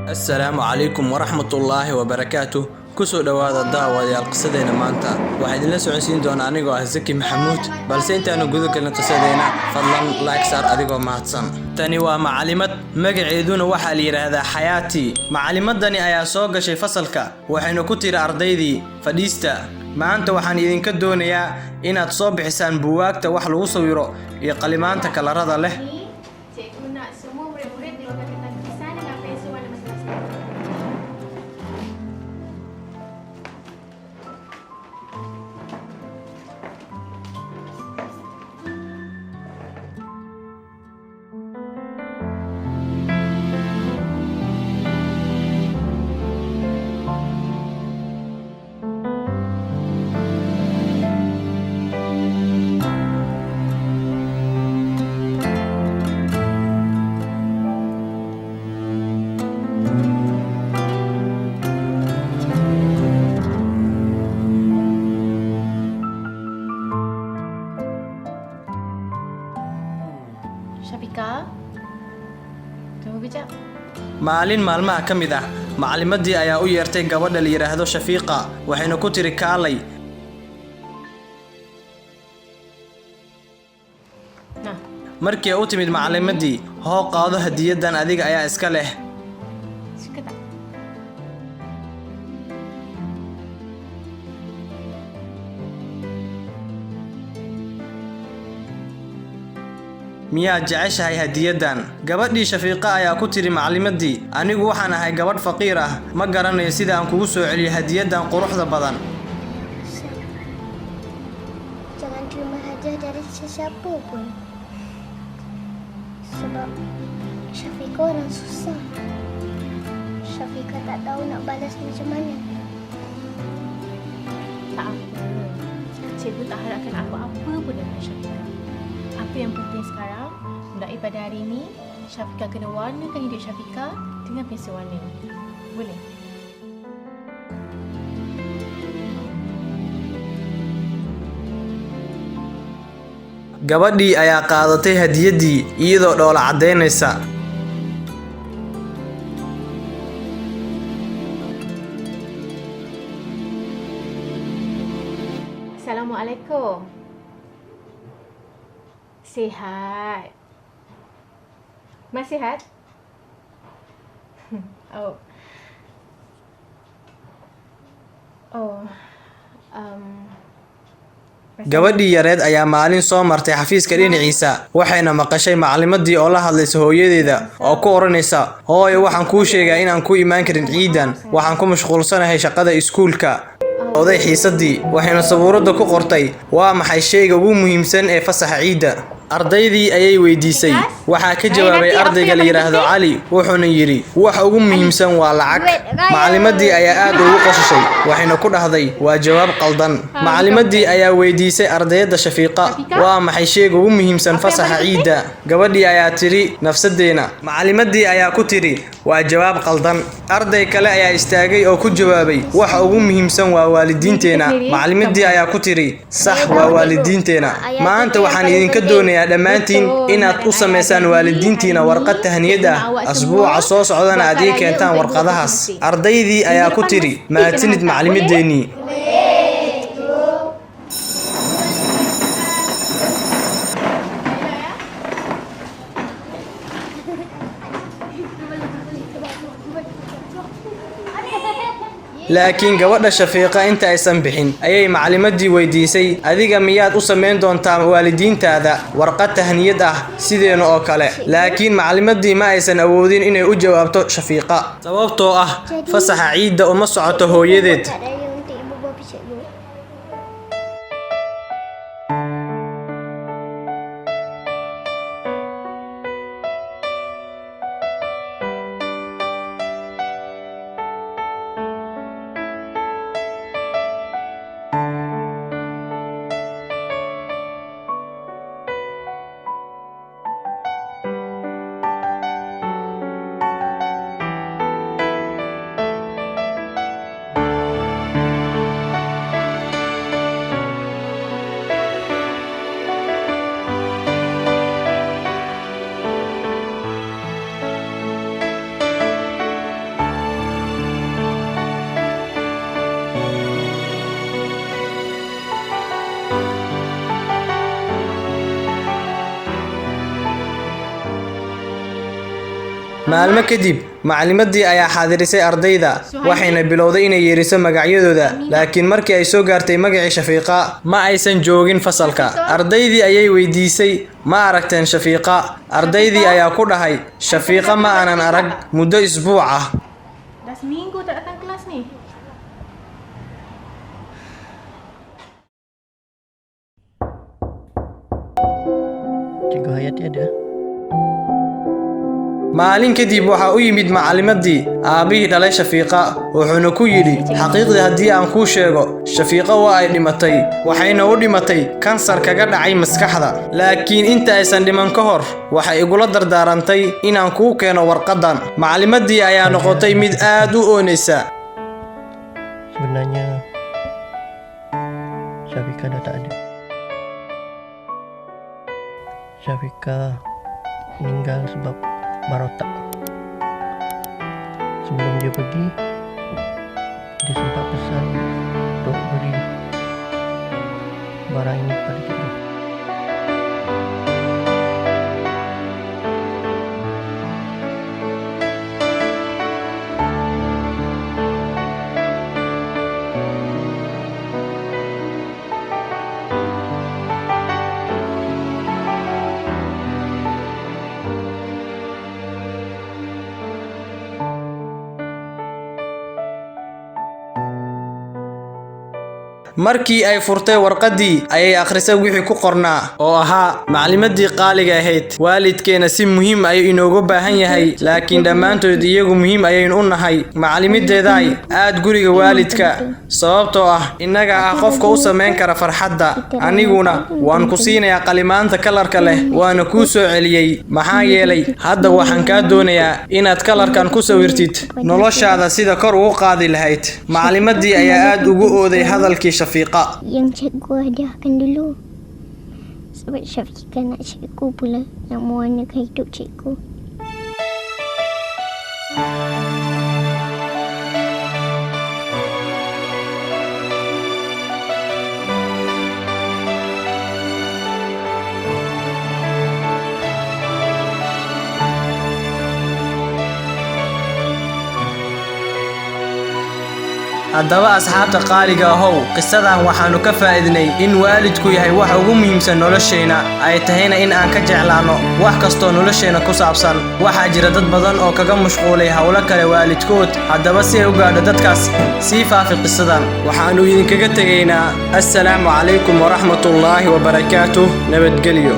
السلام عليكم ورحمة الله وبركاته. كسو دوادا داواديال قصدينا مانتا waxaa idinla socodsiin doona anigoo ah Zaki Maxamuud balse intaanu gudu galin qisadeena fadlan like saar adigoo mahadsan. Tani waa macalimad magaceeduna waxa la yiraahdaa Xayaati. Macalimadani ayaa soo gashay fasalka waxayna ku tiri ardaydii fadhiista. Maanta waxaan idinka doonayaa inaad soo bixisaan buugaagta wax lagu sawiro iyo qalimaanta kalarada leh. Shafika, tunggu kejap. Maalin maalmaha ka mid ah macalimadii ayaa u yeertay gabadha la yiraahdo Shafiqa waxayna ku tiri kaalay. Markii ay u timid macalimadii hoo qaado hadiyadan adiga ayaa iska leh. Suka tak? miyaa jeceshahay hadiyadan? Gabadhii Shafiqa ayaa ku tiri macalimadii anigu waxaan ahay gabadh faqiir ah ma garanayo sida aan kugu soo celiyo hadiyadan quruxda badan. Jangan terima hadiah dari sesiapa pun. Sebab Syafiqah orang susah. Syafiqah tak tahu nak balas macam mana. Tak apa. Cikgu tak harapkan apa-apa pun dengan Shafika. Apa yang penting sekarang, mulai pada hari ini, Shafika kena warnakan hidup Shafika dengan pensel warna. Boleh? Gabadhii ayaa qaadatay hadiyadii iyadoo dhoola cadeynaysa. Assalamualaikum. Sihat. Mas sihat? Oh. Oh. Gabadhii yareed ayaa maalin soo martay xafiiska dhinaciisa waxayna maqashay macalimadii oo la hadlaysa hooyadeeda oo ku oranaysa hooyo waxaan kuu sheegaa inaan ku imaan karin ciidan waxaan ku mashquulsanahay shaqada iskuulka. Oday xiisadii waxayna sabuurada ku qortay waa maxay shayga ugu muhiimsan ee fasaxa ciida. Ardaydii ayay weydiisay waxa ka jawaabay ardayga la yiraahdo Cali wuxuuna yiri wax ugu muhiimsan waa lacag. Macalimadii ayaa aad ugu qosashay waxayna ku dhahday waa jawaab qaldan. Macalimadii ayaa weydiisay ardayda Shafiqa waa maxay shayga ugu muhiimsan fasaxa ciida. Gabadhii ayaa tiri nafsadeena. Macalimadii ayaa ku tiri waa jawaab qaldan. Arday kale ayaa istaagay oo ku jawaabay waxa ugu muhiimsan waa waalidiinteena. Macalimadii ayaa ku tiri sax waa waalidiinteena. Maanta waxaan idinka doonayaa dhammaantiin inaad u sameysaan waalidiintiina warqad tahniyad ah asbuuca soo socdana aad ii keentaan warqadahaas. Ardaydii ayaa ku tiri mahadsanid macalimadeeni. laakiin gabadha Shafiqa inta aysan bixin ayay macalimadii weydiisay adiga miyaad u sameyn doontaa waalidiintaada warqad tahniyad ah sideena oo kale. Laakiin macalimadii ma aysan awoodin inay u jawaabto Shafiqa sababtoo ah fasaxa ciida uma socoto hooyadeed. Tak daya untuk ibu bapa cikgu. maalmo kadib macallimadii ayaa xaadirisay ardayda waxayna bilowday inay yeeriso magacyadooda laakiin markii ay soo gaartay magacii Shafiiqa ma aysan joogin fasalka ardaydii ayay weydiisay ma aragteen Shafiiqa ardaydii ayaa ku dhahay Shafiiqa ma aanan arag muddo isbuuc ah Dah seminggu tak datang kelas ni. Cikgu Hayati ada. maalin kadib waxa u yimid macallimadii aabihii dhalay Shafiiqa wuxuuna ku yiri xaqiiqdii haddii aan ku sheego Shafiiqa waa ay dhimatay waxayna u dhimatay kansar kaga dhacay maskaxda laakiin inta aysan dhiman ka hor waxay igula dardaarantay inaan kuu keeno warqadan macallimadii ayaa noqotay mid aad u oonaysa Sebenarnya Syafiqah dah tak ada. Syafiqah meninggal sebab marotak. Sebelum dia pergi, dia sempat pesan untuk beri barang ini pada cikgu. markii ay furtay warqadii ayay akhrisay wixii ku qornaa oo ahaa macallimadii qaaliga ahayd waalidkeena si muhiim ay inoogu baahan yahay laakiin dhamaantood iyagu muhiim ayay u nahay macallimideeday aad guriga waalidka sababtoo ah inaga ah qofka u sameyn kara farxadda aniguna waan ku siinayaa qalimaanta kalarka leh waana ku soo celiyay maxaa yeelay hadda waxaan ka doonayaa inaad kalarkan ku sawirtid noloshaada sida kor ugu qaadi lahayd macallimadii ayaa aad ugu ooday hadalkii Shafiiqa Yang cikgu hadiahkan dulu. Sebab Syafiqah nak cikgu pula nak mewarnakan hidup cikgu. haddaba asxaabta qaaliga ahow qisadan waxaanu ka faa'iidnay in waalidku yahay wax ugu muhiimsan nolosheena ay tahayna in aan ka jeclaano wax kasto nolosheena ku saabsan waxa jira dad badan oo kaga mashquulay hawlo kale waalidkood haddaba si ay u gaadho dadkaas sii faafi qisadan waxaanu idinkaga tegaynaa assalaamu calaykum waraxmatullaahi wabarakaatuh nabadgelyo